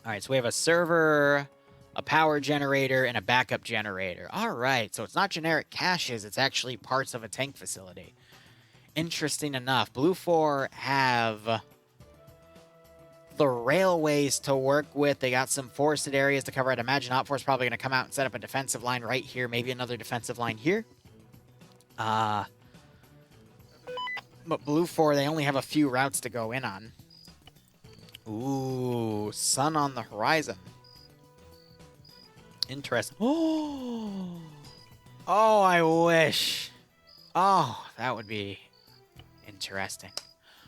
All right, so we have a server, a power generator, and a backup generator. All right, so it's not generic caches, it's actually parts of a tank facility. Interesting enough. Blue 4 have the railways to work with. They got some forested areas to cover. I'd imagine Op 4 is probably going to come out and set up a defensive line right here, maybe another defensive line here. But Blue 4, they only have a few routes to go in on. Ooh, sun on the horizon. Interesting. Oh, I wish. Oh, that would be interesting.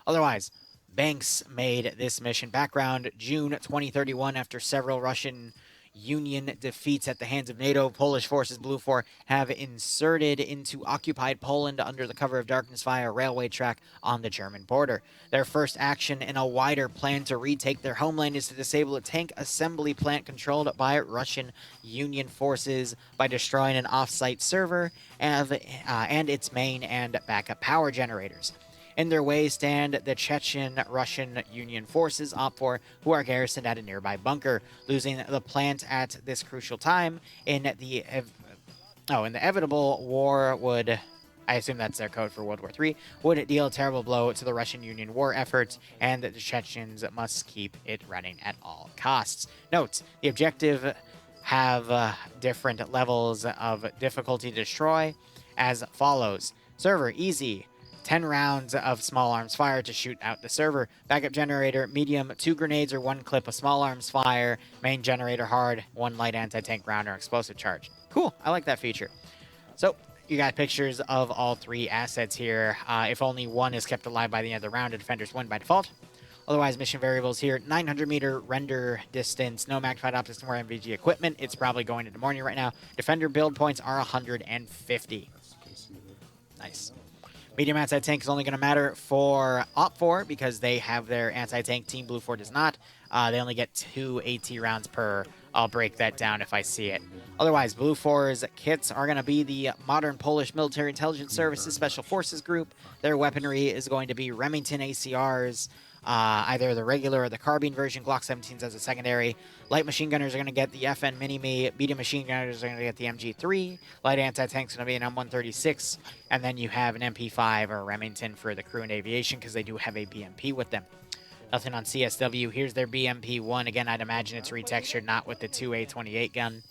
Otherwise, Banks made this mission. Background, June 2031, after several Russian Union defeats at the hands of NATO, Polish forces, Blue 4, have inserted into occupied Poland under the cover of darkness via a railway track on the German border. Their first action in a wider plan to retake their homeland is to disable a tank assembly plant controlled by Russian Union forces by destroying an off-site server and its main and backup power generators. In their way stand the Chechen Russian Union forces, Op 4, who are garrisoned at a nearby bunker. Losing the plant at this crucial time in the inevitable war would, I assume that's their code for World War III, would deal a terrible blow to the Russian Union war efforts, and the Chechens must keep it running at all costs. Note, the objective have different levels of difficulty to destroy as follows. Server, easy. 10 rounds of small arms fire to shoot out the server. Backup generator, medium, 2 grenades or 1 clip of small arms fire. Main generator, hard, 1 light anti-tank round or explosive charge. Cool, I like that feature. So, you got pictures of all 3 assets here. If only one is kept alive by the end of the round, the defenders win by default. Otherwise, mission variables here, 900 meter render distance, no magnified optics, nor MVG equipment. It's probably going into morning right now. Defender build points are 150. Nice. Medium anti-tank is only going to matter for Op 4 because they have their anti-tank team. Blue 4 does not. They only get 2 AT rounds per. I'll break that down if I see it. Otherwise, Blue 4's kits are going to be the Modern Polish Military Intelligence Services Special Forces Group. Their weaponry is going to be Remington ACRs, either the regular or the carbine version, Glock 17s as a secondary. Light machine gunners are going to get the FN Mini-Me. Medium machine gunners are going to get the MG3. Light anti-tanks are going to be an M136. And then you have an MP5 or a Remington for the crew and aviation because they do have a BMP with them. Nothing on CSW. Here's their BMP-1. Again, I'd imagine it's retextured, not with the 2A28 gun.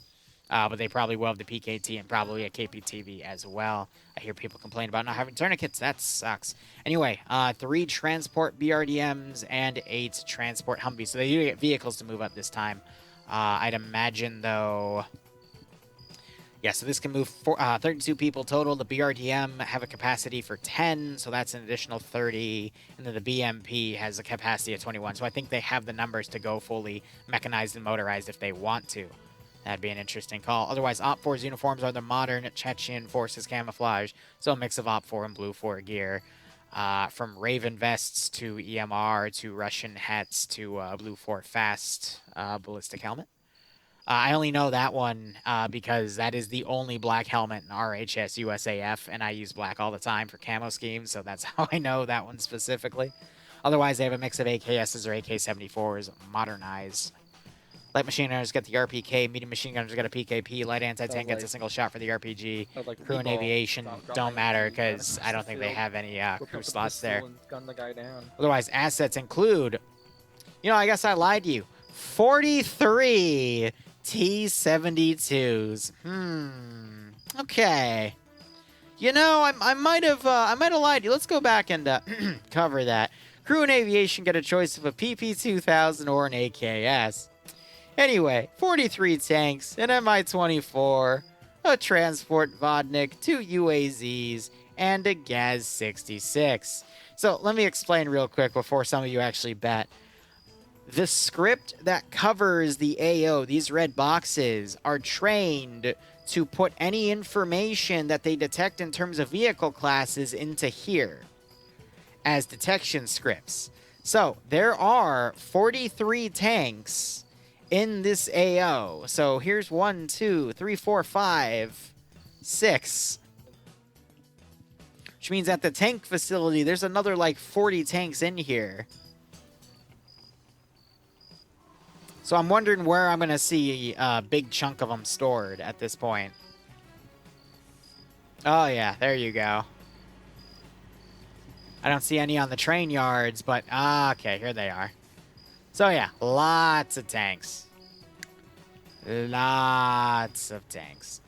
But they probably will have the PKT and probably a KPTV as well. I hear people complain about not having tourniquets. That sucks. Anyway, 3 transport BRDMs and 8 transport Humvees. So they do get vehicles to move up this time. I'd imagine, though... Yeah, so this can move 32 people total. The BRDM have a capacity for 10, so that's an additional 30. And then the BMP has a capacity of 21. So I think they have the numbers to go fully mechanized and motorized if they want to. That'd be an interesting call. Otherwise, Op 4's uniforms are the modern Chechen Forces camouflage. So a mix of Op 4 and Blue 4 gear. From Raven vests to EMR to Russian hats to Blue 4 fast ballistic helmet. I only know that one because that is the only black helmet in RHS USAF, and I use black all the time for camo schemes, so that's how I know that one specifically. Otherwise, they have a mix of AKSs or AK-74s modernized. Light machine gunners get the RPK, medium machine gunners get a PKP, light anti-tank gets a single shot for the RPG. Crew and aviation don't matter because I don't think they have any crew slots there. Otherwise, assets include, I guess I lied to you, 43 T-72s. Okay. I might have lied to you. Let's go back and cover that. Crew and aviation get a choice of a PP-2000 or an AKS. Anyway, 43 tanks, an Mi-24, a transport Vodnik, 2 UAZs, and a Gaz-66. So let me explain real quick before some of you actually bet. The script that covers the AO, these red boxes, are trained to put any information that they detect in terms of vehicle classes into here as detection scripts. So there are 43 tanks in this AO. So here's 1, 2, 3, 4, 5, 6. Which means at the tank facility, there's another like 40 tanks in here. So I'm wondering where I'm going to see a big chunk of them stored at this point. Oh, yeah, there you go. I don't see any on the train yards, but okay, here they are. So yeah, lots of tanks. Lots of tanks.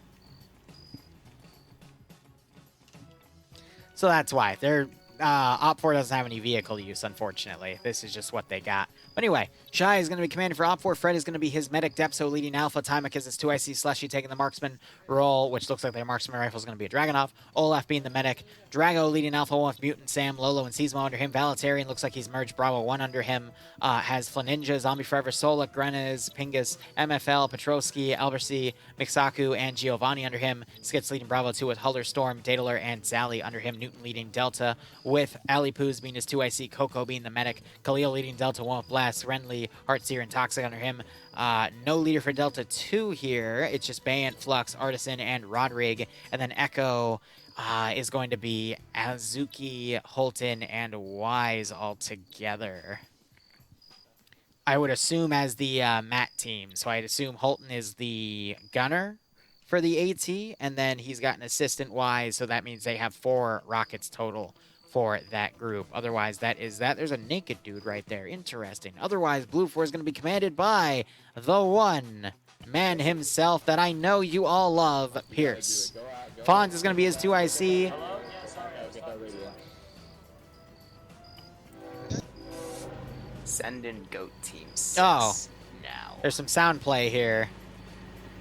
So that's why. They're Op 4 doesn't have any vehicle use, unfortunately. This is just what they got. But anyway, Shai is going to be commander for Op 4. Fred is going to be his medic. Depso leading Alpha. Timek is his 2IC. Slushy taking the marksman role, which looks like their marksman rifle is going to be a Dragonov. Olaf being the medic. Drago leading Alpha 1 with Mutant Sam. Lolo and Seasmo under him. Valitarian looks like he's merged Bravo 1 under him. Has Flaninja, Zombie Forever, Solak, Grenaz, Pingus, MFL, Petrovsky, Albercy, Mixaku, and Giovanni under him. Skits leading Bravo 2 with Huller, Storm, Daedalur, and Sally under him. Newton leading Delta with Ali Poos being his 2IC, Coco being the medic, Khalil leading Delta 1 with Blast, Renly, Heartseer, and Toxic under him. No leader for Delta 2 here. It's just Bayant, Flux, Artisan, and Rodrig. And then Echo is going to be Azuki, Holton, and Wise all together. I would assume as the Matt team. So I'd assume Holton is the gunner for the AT, and then he's got an assistant Wise, so that means they have 4 rockets total for that group. Otherwise, that is that. There's a naked dude right there. Interesting. Otherwise, Blue 4 is going to be commanded by the one man himself that I know you all love, Pierce. Fonz is going to be his 2IC. Send in GOAT Team 6 now. There's some sound play here.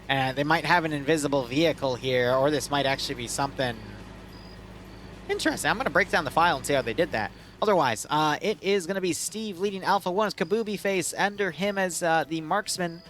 And they might have an invisible vehicle here, or this might actually be something interesting. I'm going to break down the file and see how they did that. Otherwise, it is going to be Steve leading Alpha 1. It's Kabubi Face under him as the marksman,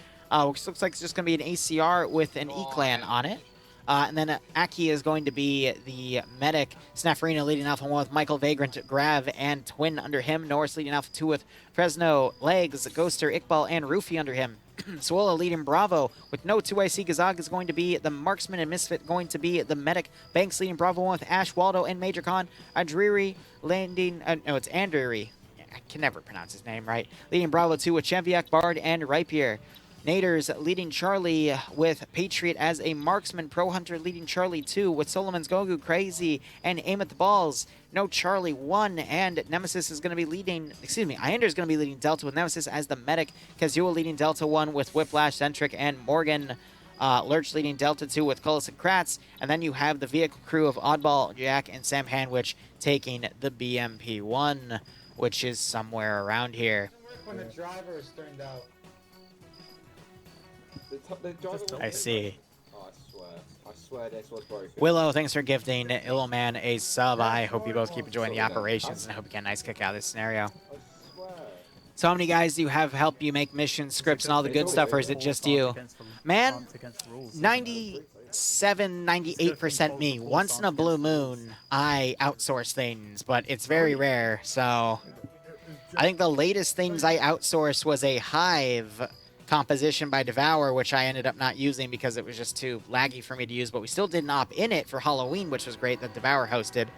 which looks like it's just going to be an ACR with an E-Clan on it. And then Aki is going to be the medic. Snafarina leading Alpha 1 with Michael, Vagrant, Grav, and Twin under him. Norris leading Alpha 2 with Fresno, Legs, Ghoster, Iqbal, and Rufy under him. Swola leading Bravo with no 2IC. Gazag is going to be the marksman, and Misfit going to be the medic. Banks leading Bravo 1 with Ash, Waldo, and Major Khan. Adriri landing... no, it's Andriri. I can never pronounce his name right. Leading Bravo 2 with Chemviak, Bard, and Rapier. Naders leading Charlie with Patriot as a marksman. Pro Hunter leading Charlie 2 with Solomon's Gogu, Crazy, and Aim at the Balls. No Charlie 1, and Nemesis is going to be leading, Iander is going to be leading Delta with Nemesis as the medic. Kazuo leading Delta 1 with Whiplash, Centric, and Morgan. Lurch leading Delta 2 with Cullis and Kratz. And then you have the vehicle crew of Oddball, Jack, and Sam Hanwich taking the BMP-1, which is somewhere around here. When the driver is turned out. I see. Oh, I swear this was broken. Willow, thanks for gifting Illman a sub. I hope you both keep enjoying the operations, and I hope you get a nice kick out of this scenario. So how many guys do you have help you make missions, scripts, and all the good stuff, or is it just you? Man, 97, 98% me. Once in a blue moon, I outsource things, but it's very rare, so... I think the latest things I outsourced was a Hive composition by Devour, which I ended up not using because it was just too laggy for me to use, but we still did an op in it for Halloween, which was great, that Devour hosted.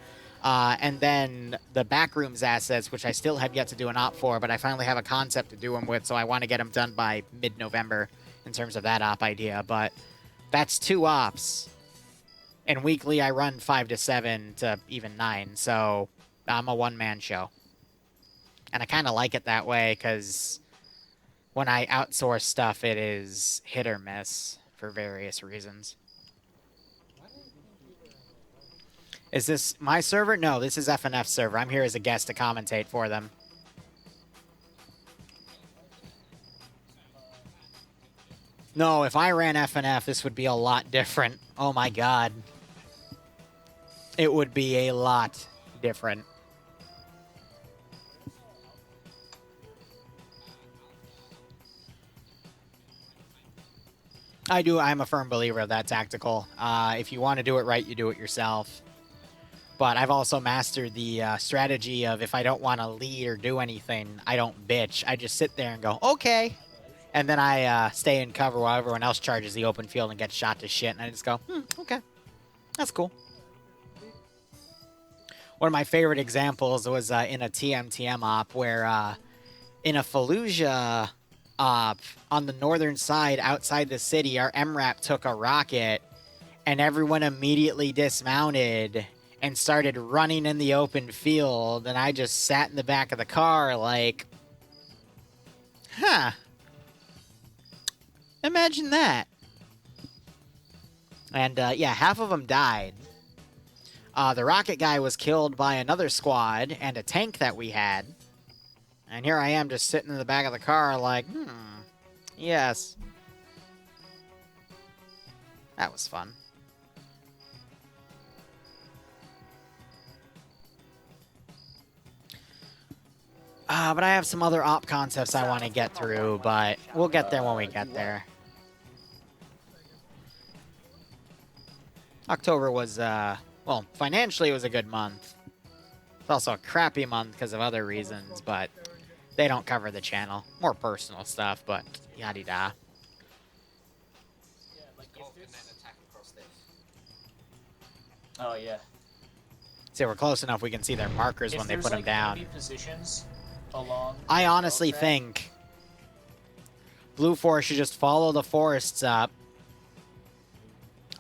And then the Backrooms assets, which I still have yet to do an op for, but I finally have a concept to do them with, so I want to get them done by mid-November in terms of that op idea. But that's 2 ops. And weekly I run 5 to 7 to even 9, so I'm a one-man show. And I kind of like it that way, because when I outsource stuff, it is hit or miss for various reasons. Is this my server? No, this is FNF server. I'm here as a guest to commentate for them. No, if I ran FNF, this would be a lot different. Oh my god. It would be a lot different. I'm a firm believer of that tactical. If you want to do it right, you do it yourself. But I've also mastered the strategy of if I don't want to lead or do anything, I don't bitch. I just sit there and go, okay. And then I stay in cover while everyone else charges the open field and gets shot to shit. And I just go, okay. That's cool. One of my favorite examples was in a TMTM op where in a Fallujah on the northern side outside the city, our MRAP took a rocket and everyone immediately dismounted and started running in the open field. And I just sat in the back of the car like, huh, imagine that. And yeah, half of them died. The rocket guy was killed by another squad and a tank that we had. And here I am just sitting in the back of the car like, yes. That was fun. But I have some other op concepts I want to get through, but we'll get there when we get there. October was, well, financially it was a good month. It's also a crappy month because of other reasons, but they don't cover the channel. More personal stuff, but yada-da. Oh, yeah. See, we're close enough we can see their markers when they put them down. Positions along I honestly think Blue Force should just follow the forests up.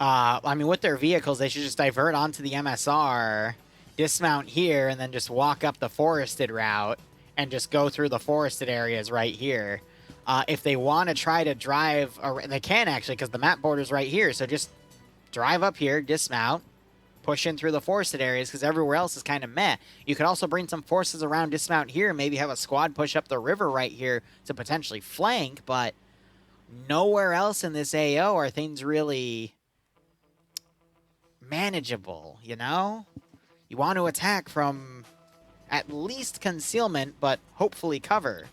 I mean, with their vehicles, they should just divert onto the MSR, dismount here, and then just walk up the forested route and just go through the forested areas right here. If they want to try to drive, they can actually, because the map border's right here. So just drive up here, dismount, push in through the forested areas, because everywhere else is kind of meh. You could also bring some forces around, dismount here, maybe have a squad push up the river right here to potentially flank, but nowhere else in this AO are things really manageable, you know? You want to attack from at least concealment, but hopefully cover.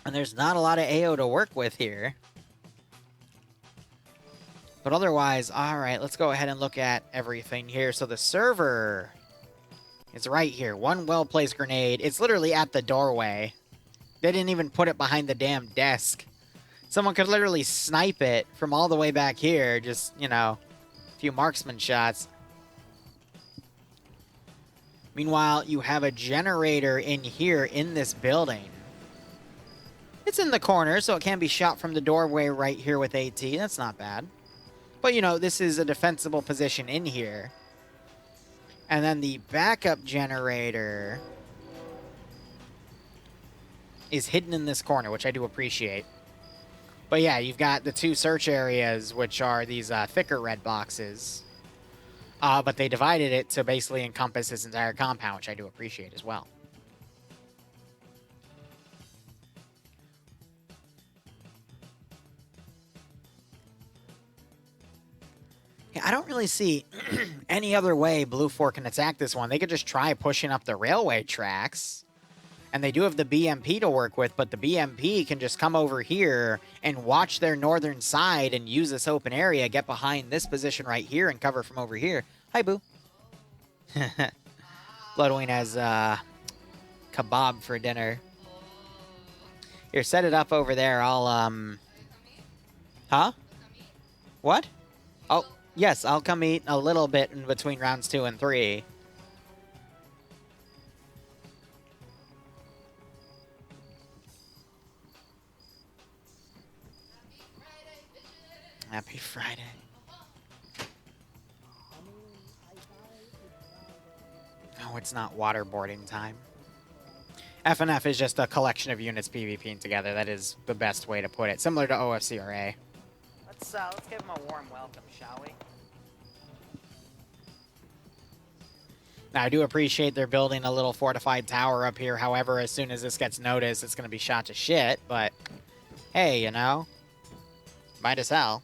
And there's not a lot of AO to work with here. But otherwise, alright, let's go ahead and look at everything here. So the server is right here. One well-placed grenade. It's literally at the doorway. They didn't even put it behind the damn desk. Someone could literally snipe it from all the way back here. Just, you know, a few marksman shots. Meanwhile, you have a generator in here in this building. It's in the corner, so it can be shot from the doorway right here with AT. That's not bad. But, you know, this is a defensible position in here. And then the backup generator is hidden in this corner, which I do appreciate. But yeah, you've got the two search areas, which are these thicker red boxes. But they divided it to basically encompass this entire compound, which I do appreciate as well. Yeah, I don't really see any other way Blue 4 can attack this one. They could just try pushing up the railway tracks. And they do have the BMP to work with, but the BMP can just come over here and watch their northern side and use this open area, get behind this position right here, and cover from over here. Hi, Boo. Bloodwing has kebab for dinner. Here, set it up over there. I'll, Huh? What? Oh, yes, I'll come eat a little bit in between rounds 2 and 3. Happy Friday. No, it's not waterboarding time. FNF is just a collection of units PvPing together. That is the best way to put it. Similar to OFCRA. Let's give him a warm welcome, shall we? Now, I do appreciate they're building a little fortified tower up here. However, as soon as this gets noticed, it's going to be shot to shit. But, hey, you know, might as well.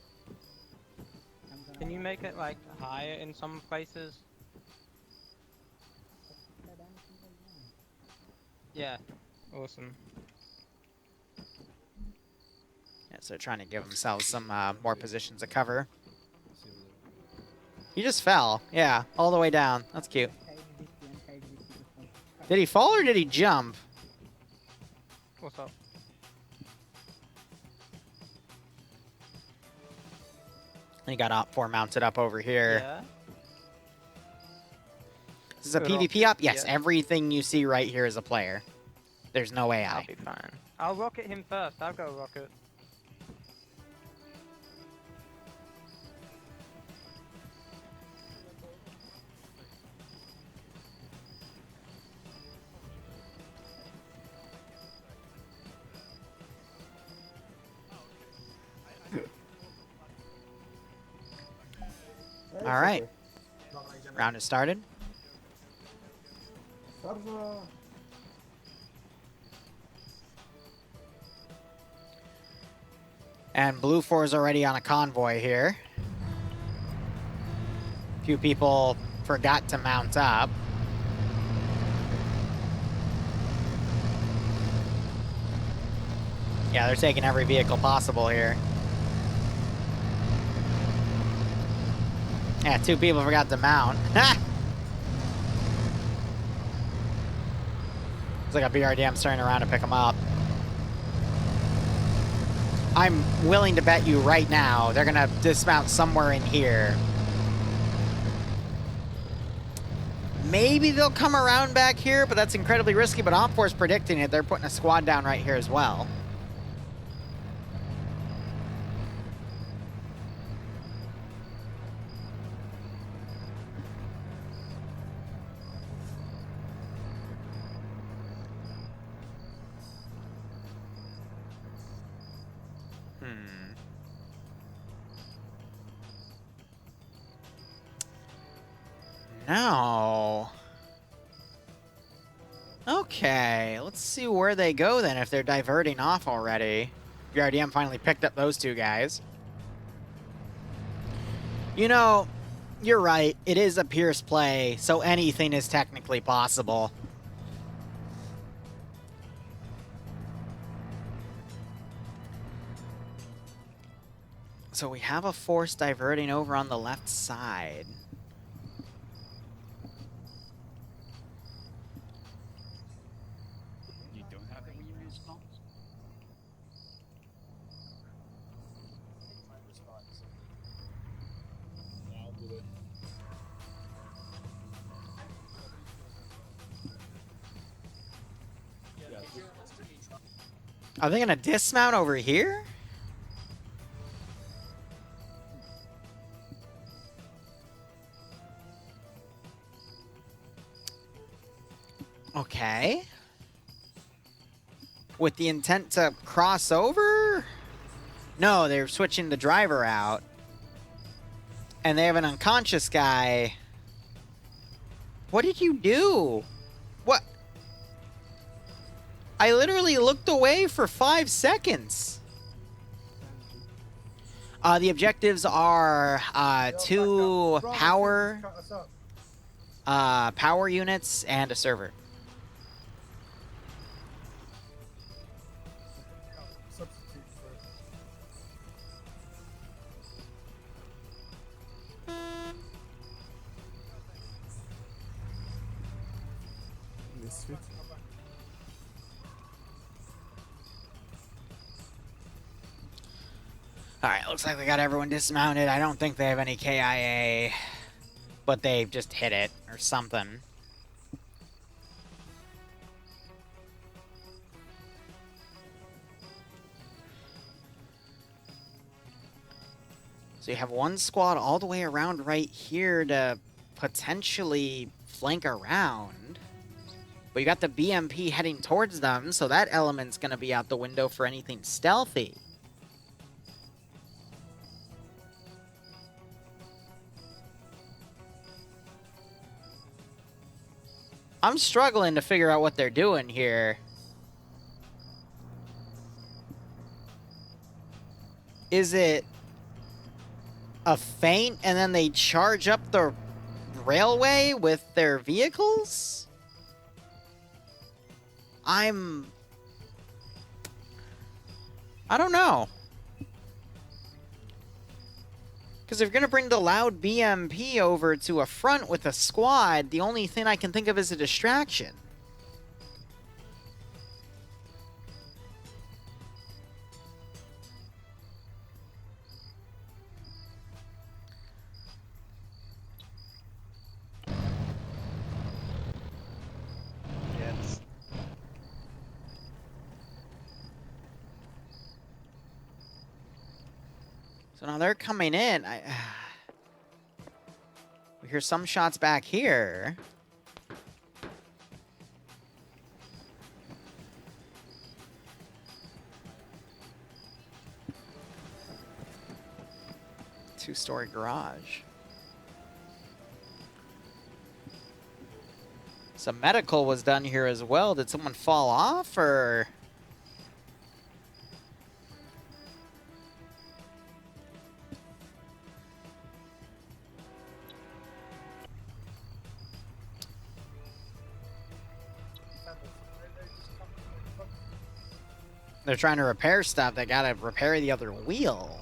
Can you make it, like, higher in some places? Yeah, awesome. Yeah, so they're trying to give themselves some more positions of cover. He just fell. Yeah, all the way down. That's cute. Did he fall or did he jump? What's up? He got Op 4 mounted up over here. Yeah. This is a Good PvP op? Yes, yeah. everything you see right here is a player. There's no I'll AI. be fine. I'll rocket him first. I'll go rocket. All right. Round has started. And Blue 4 is already on a convoy here. A few people forgot to mount up. Yeah, they're taking every vehicle possible here. Yeah, 2 people forgot to mount. Ha! Looks like a BRDM's turning around to pick them up. I'm willing to bet you right now they're gonna dismount somewhere in here. Maybe they'll come around back here, but that's incredibly risky. But Op4's predicting it. They're putting a squad down right here as well. No. Okay, let's see where they go then if they're diverting off already. BRDM finally picked up those 2 guys. You know, you're right. It is a Pierce play, so anything is technically possible. So we have a force diverting over on the left side. Are they gonna dismount over here? Okay. With the intent to cross over? No, they're switching the driver out. And they have an unconscious guy. What did you do? What? I literally looked away for 5 seconds. The objectives are 2 power units and a server. Alright, looks like they got everyone dismounted. I don't think they have any KIA, but they just hit it or something. So you have one squad all the way around right here to potentially flank around. But you got the BMP heading towards them, so that element's going to be out the window for anything stealthy. I'm struggling to figure out what they're doing here. Is it a feint and then they charge up the railway with their vehicles? I don't know. Because if you're going to bring the loud BMP over to a front with a squad, the only thing I can think of is a distraction. Yes. So now they're coming in. We hear some shots back here. Two-story garage. Some medical was done here as well. Did someone fall off, or...? They're trying to repair stuff. They gotta repair the other wheel.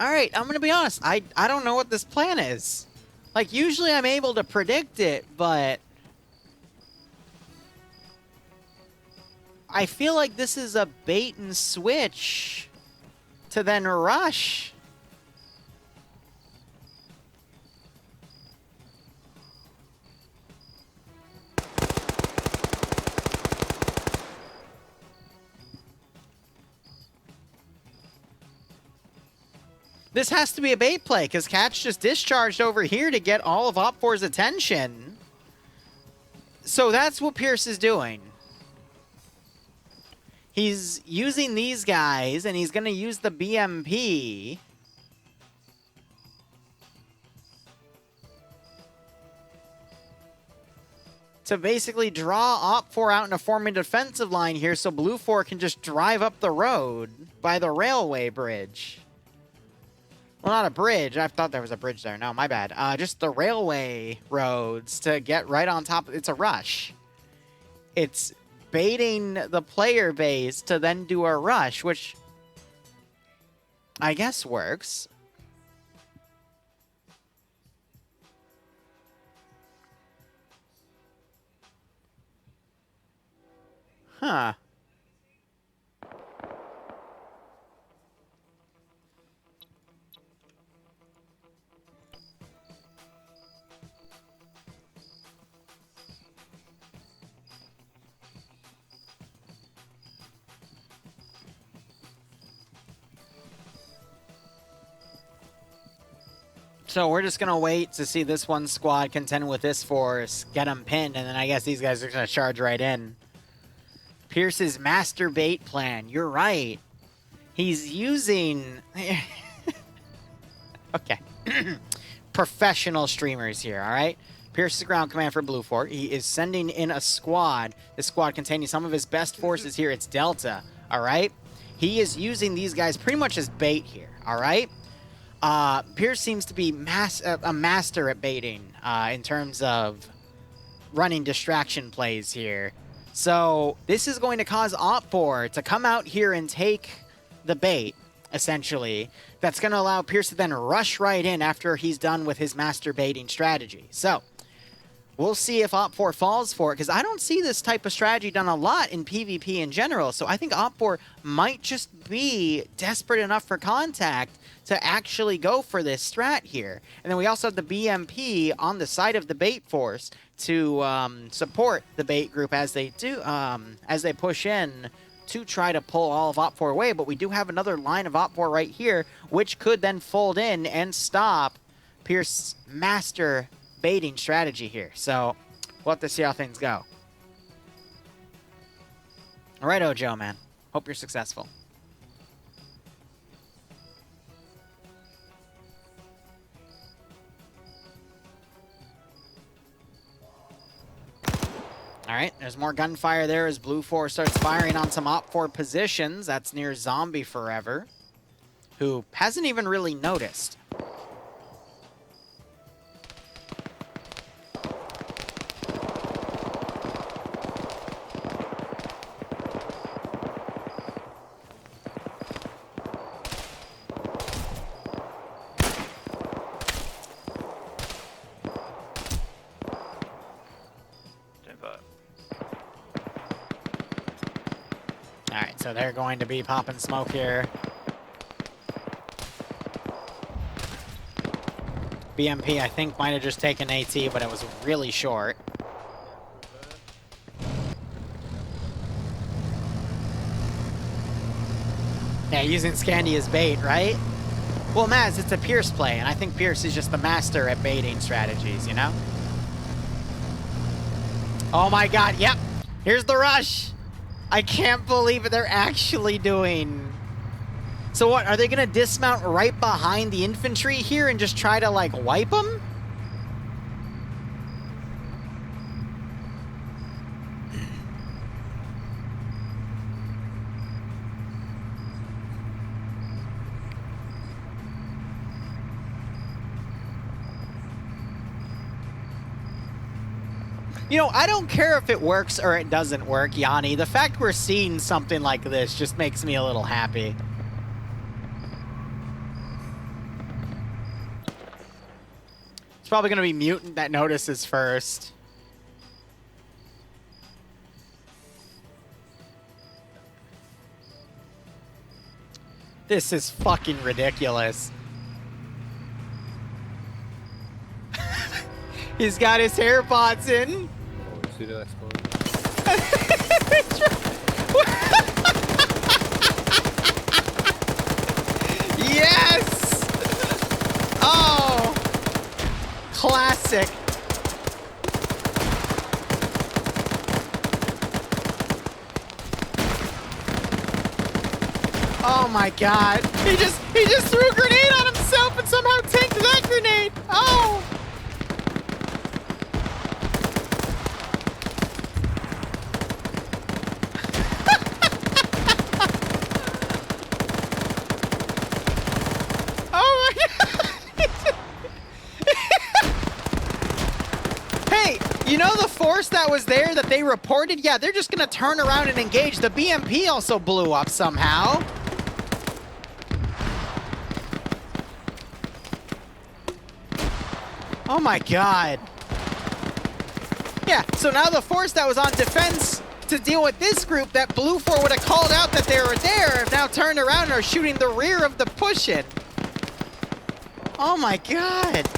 Alright, I'm gonna be honest. I don't know what this plan is. Like, usually I'm able to predict it, but... I feel like this is a bait and switch to then rush. This has to be a bait play, because Catch just discharged over here to get all of Op4's attention. So that's what Pierce is doing. He's using these guys, and he's going to use the BMP. To basically draw Op4 out in a forming defensive line here, so Blue 4 can just drive up the road by the railway bridge. Well, not a bridge. I thought there was a bridge there. No, my bad. Just the railway roads to get right on top. It's a rush. It's baiting the player base to then do a rush, which I guess works. Huh. So we're just going to wait to see this one squad contend with this force, get them pinned, and then I guess these guys are going to charge right in. Pierce's master bait plan. You're right. He's using... okay. Professional streamers here, all right? Pierce is ground command for Blue 4. He is sending in a squad. This squad containing some of his best forces here. It's Delta, all right? He is using these guys pretty much as bait here, all right? Pierce seems to be a master at baiting in terms of running distraction plays here. So this is going to cause Op4 to come out here and take the bait, essentially. That's going to allow Pierce to then rush right in after he's done with his master baiting strategy. So we'll see if Op4 falls for it, because I don't see this type of strategy done a lot in PvP in general. So I think Op4 might just be desperate enough for contact to actually go for this strat here. And then we also have the BMP on the side of the bait force to support the bait group as they do, as they push in to try to pull all of Op4 away. But we do have another line of Op4 right here, which could then fold in and stop Pierce's master baiting strategy here. So we'll have to see how things go. All right, Ojo, man. Hope you're successful. All right, there's more gunfire there as Blue 4 starts firing on some Op4 positions. That's near Zombie Forever, who hasn't even really noticed. so they're going to be popping smoke here. BMP, I think, might have just taken AT, but it was really short. Yeah, using Scandy as bait, right? Well, Maz, it's a Pierce play, and I think Pierce is just the master at baiting strategies, you know? Oh my god, yep! Here's the rush! I can't believe it, they're actually doing... So what, are they gonna dismount right behind the infantry here and just try to, like, wipe them? You know, I don't care if it works or it doesn't work, Yanni. The fact we're seeing something like this just makes me a little happy. It's probably going to be Mutant that notices first. This is fucking ridiculous. He's got his AirPods in. Oh, see that explode? Yes! Oh! Classic. Oh my god. He just threw a grenade on himself and somehow tanked that grenade. Oh! You know the force that was there that they reported? Yeah, they're just gonna turn around and engage. The BMP also blew up somehow. Oh my god. Yeah, so now the force that was on defense to deal with this group that Blue 4 would have called out that they were there have now turned around and are shooting the rear of the push-in. Oh my god.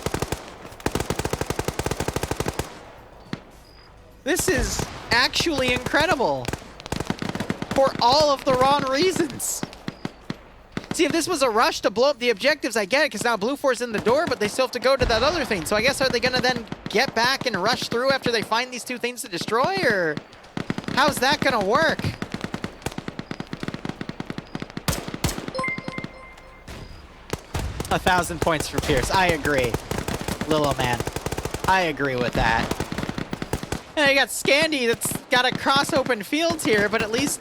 This is actually incredible for all of the wrong reasons. See, if this was a rush to blow up the objectives, I get it, because now Blue 4's in the door, but they still have to go to that other thing. So I guess, are they going to then get back and rush through after they find these two things to destroy, or how's that going to work? A 1,000 points for Pierce. I agree, Lilo Man. I agree with that. And you got Scandy that's got to cross open fields here, but at least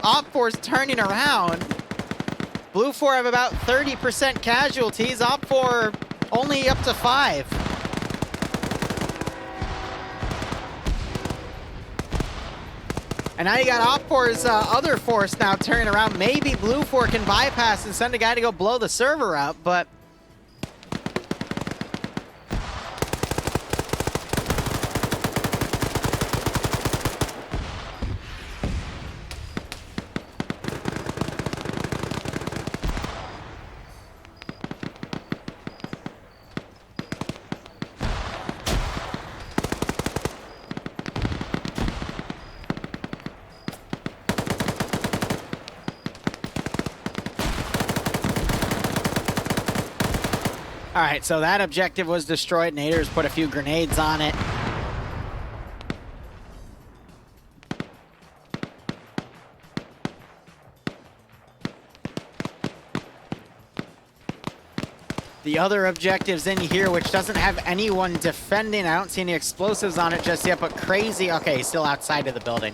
Op4's turning around. Blue 4 have about 30% casualties. Op4 only up to 5. And now you got Op4's other force now turning around. Maybe Blue 4 can bypass and send a guy to go blow the server up, but... All right, so that objective was destroyed. Naders put a few grenades on it. The other objectives in here, which doesn't have anyone defending. I don't see any explosives on it just yet, but crazy. Okay, he's still outside of the building.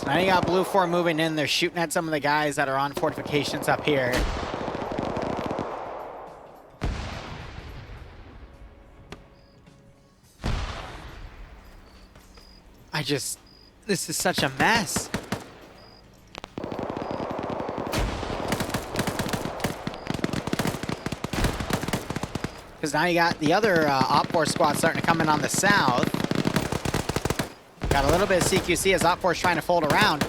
Now you got Blue 4 moving in. They're shooting at some of the guys that are on fortifications up here. This is such a mess. Because now you got the other Op 4 squad starting to come in on the south. Got a little bit of CQC as Op 4 is trying to fold around.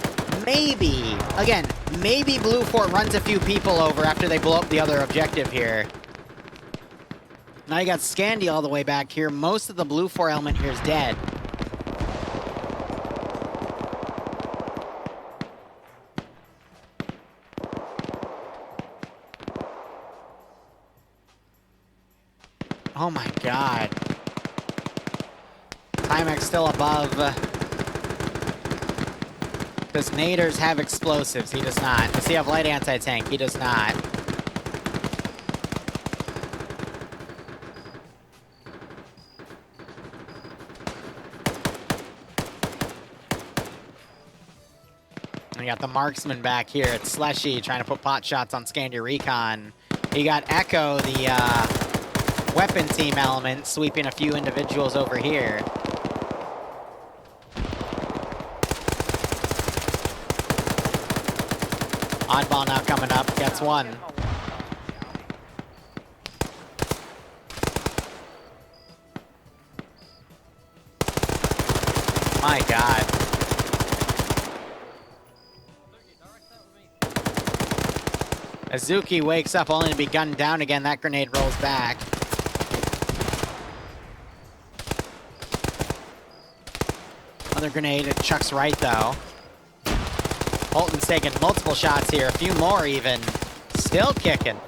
Maybe, again, maybe Blue Fort runs a few people over after they blow up the other objective here. Now you got Scandi all the way back here. Most of the Blue Fort element here is dead. Oh my god. Timex still above. Does Naders have explosives? He does not. Does he have light anti-tank? He does not. We got the marksman back here. It's Slushy trying to put pot shots on Scandi Recon. He got Echo, the weapon team element, sweeping a few individuals over here. Oddball now coming up, gets one. My god. Azuki wakes up only to be gunned down again. That grenade rolls back. Another grenade, it chucks right though. Holton's taking multiple shots here, a few more even. Still kicking.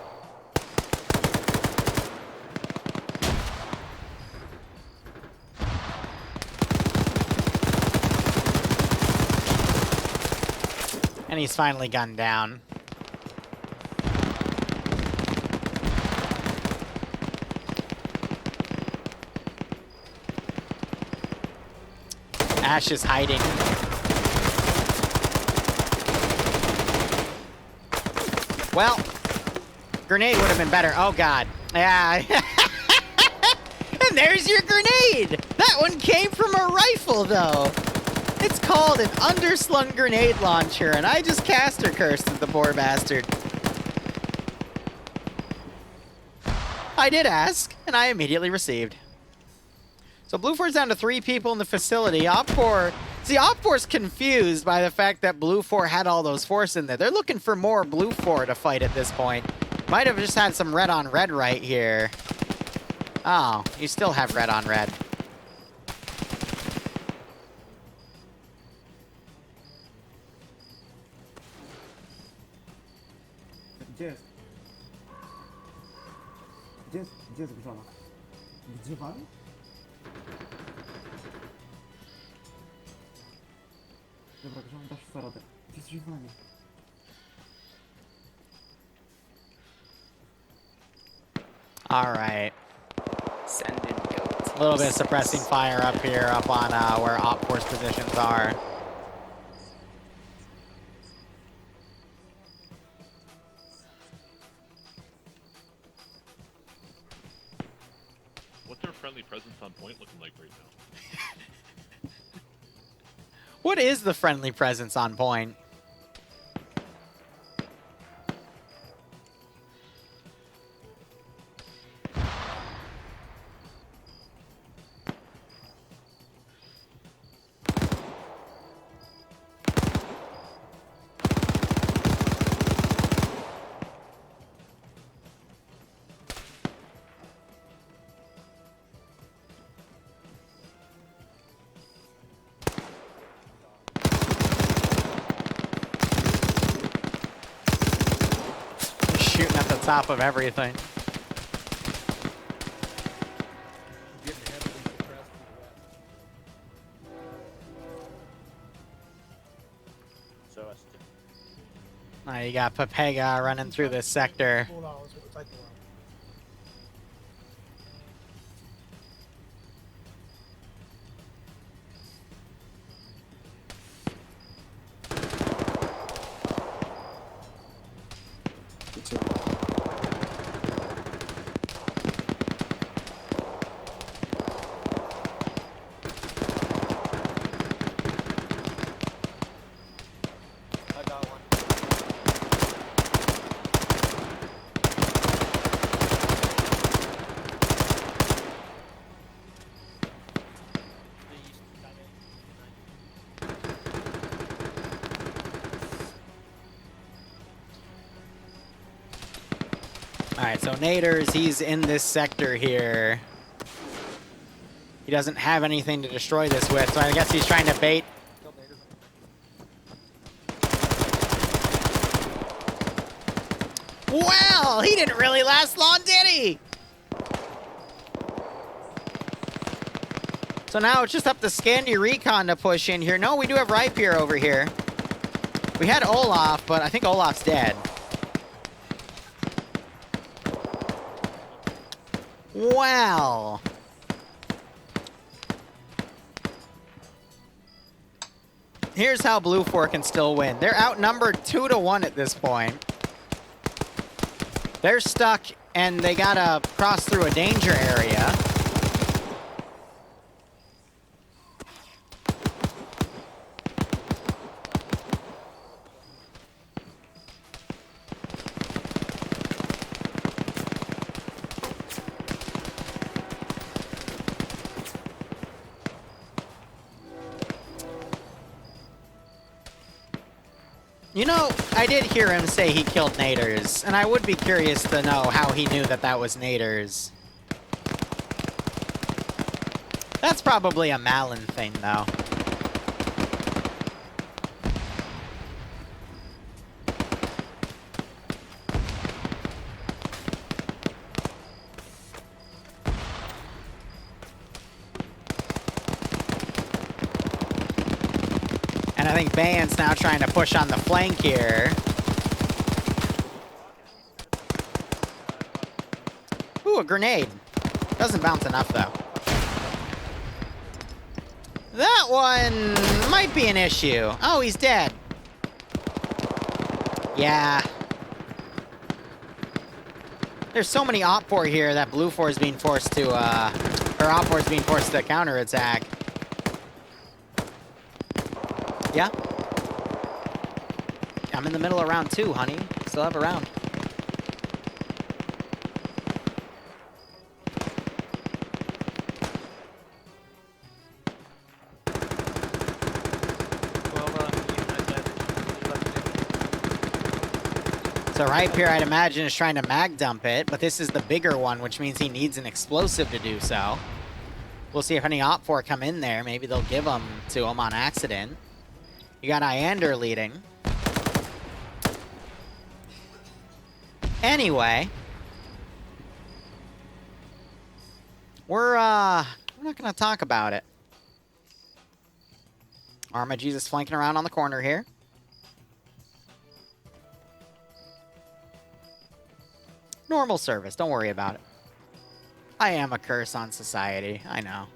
And he's finally gunned down. Ash is hiding. Well, grenade would have been better. Oh god. Yeah. And there's your grenade! That one came from a rifle though. It's called an underslung grenade launcher, and I just caster cursed at the poor bastard. I did ask, and I immediately received. So Blue Fort's down to 3 people in the facility. Op 4, see, Op 4's confused by the fact that Blue Fort had all those force in there. They're looking for more Blue Fort to fight at this point. Might have just had some red on red right here. Oh, you still have red on red. Gdzie zgrzana? Gdzie wami? Dobra, grzana, dasz sobie radę. Gdzie jesteś wami? All right. Send in goat teams. A little bit of suppressing fire up here, up on where Op 4's positions are. What's our friendly presence on point looking like right now? What is the friendly presence on point? Shooting at the top of everything. Now you got Pepega running through this sector. Alright, so Naders, he's in this sector here. He doesn't have anything to destroy this with, so I guess he's trying to bait. Well, he didn't really last long, did he? So now it's just up to Scandi Recon to push in here. No, we do have Ripier over here. We had Olaf, but I think Olaf's dead. Wow. Here's how Blue 4 can still win. They're outnumbered 2-1 at this point. They're stuck, and they gotta cross through a danger area. You know, I did hear him say he killed Naders, and I would be curious to know how he knew that that was Naders. That's probably a Malin thing, though. And I think Bayan's now trying to push on the flank here. Ooh, a grenade. Doesn't bounce enough, though. That one might be an issue. Oh, he's dead. Yeah. There's so many Op 4 here that Blue 4 is being forced to, or Op 4 is being forced to counterattack. Yeah. I'm in the middle of round 2, honey. Still have a round. So right here, I'd imagine, is trying to mag dump it, but this is the bigger one, which means he needs an explosive to do so. We'll see if any Op 4 come in there. Maybe they'll give them to him on accident. You got Iander leading. Anyway. We're not gonna talk about it. Arma Jesus flanking around on the corner here. Normal service, don't worry about it. I am a curse on society, I know.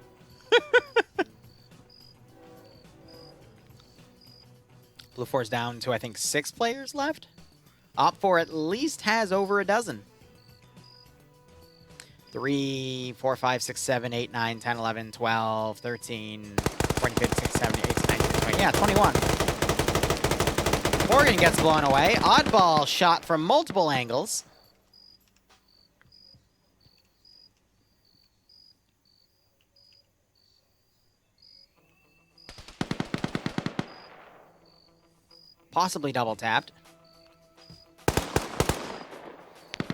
Blue 4's down to, I think, 6 players left. Op 4 at least has over a dozen. 3, 4, 5, 6, 7, 8, 9, 10, 11, 12, 13, 14, 15, 16, 17, 18, 19, 20. Yeah, 21. Morgan gets blown away. Oddball shot from multiple angles. Possibly double tapped.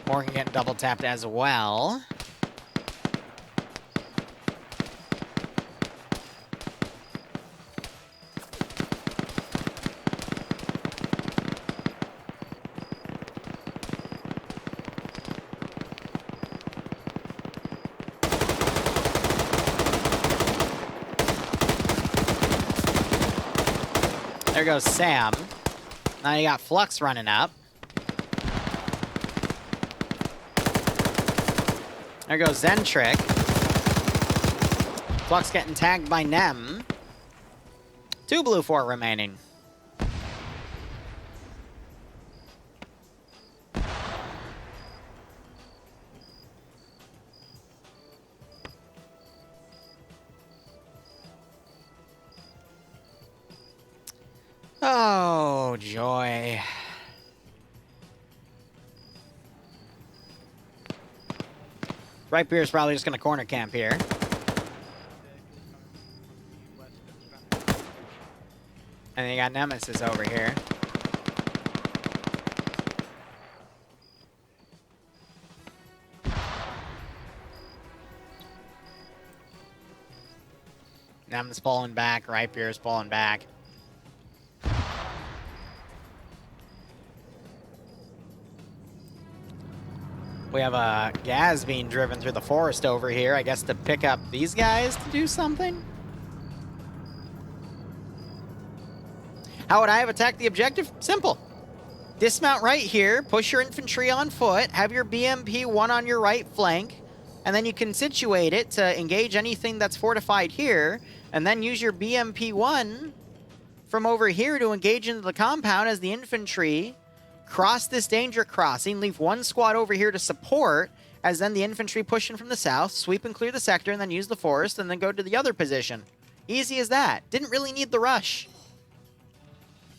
Morgan getting double tapped as well. There goes Sam. Now you got Flux running up. There goes Zentrick. Flux getting tagged by Nem. 2 Blue 4 remaining. Oh, joy. Ripeer's probably just going to corner camp here. And then you got Nemesis over here. Nem's pulling back. Ripier's pulling back. We have a Gaz being driven through the forest over here, I guess to pick up these guys to do something? How would I have attacked the objective? Simple. Dismount right here, push your infantry on foot, have your BMP-1 on your right flank, and then you can situate it to engage anything that's fortified here, and then use your BMP-1 from over here to engage into the compound as the infantry cross this danger crossing, leave one squad over here to support, as then the infantry push in from the south, sweep and clear the sector, and then use the forest, and then go to the other position. Easy as that. Didn't really need the rush.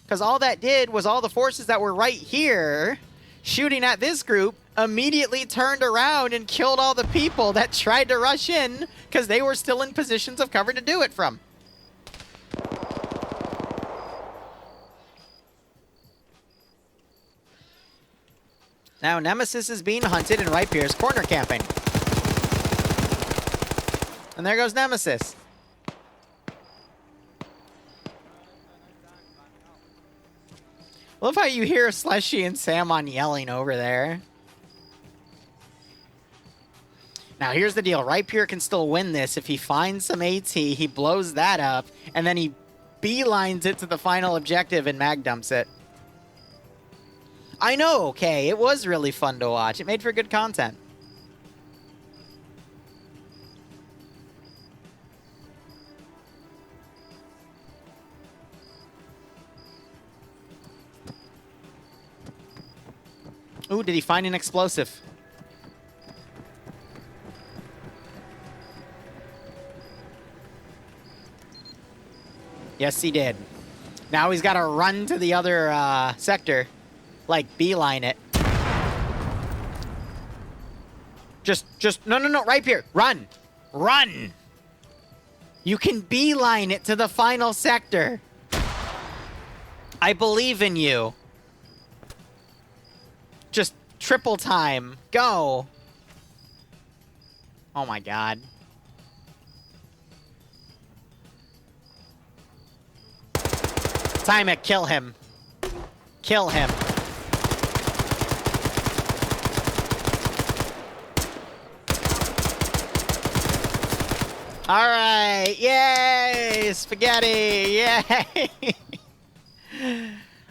Because all that did was all the forces that were right here shooting at this group immediately turned around and killed all the people that tried to rush in because they were still in positions of cover to do it from. Now Nemesis is being hunted and Ripier's corner camping. And there goes Nemesis. I love how you hear Slushy and Samon yelling over there. Now here's the deal. Ripier can still win this if he finds some AT, he blows that up, and then he beelines it to the final objective and mag dumps it. I know, okay, it was really fun to watch. It made for good content. Ooh, did he find an explosive? Yes, he did. Now he's got to run to the other sector. Like, beeline it. No, right here. Run. Run. You can beeline it to the final sector. I believe in you. Just triple time. Go. Oh my god. Time it. Kill him. Kill him. All right. Yay. Spaghetti. Yay.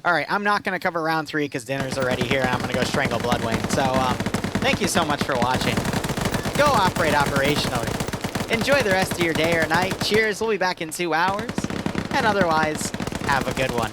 All right. I'm not going to cover round 3 because dinner's already here. And I'm going to go strangle Bloodwing. So thank you so much for watching. Go operate operationally. Enjoy the rest of your day or night. Cheers. We'll be back in 2 hours. And otherwise, have a good one.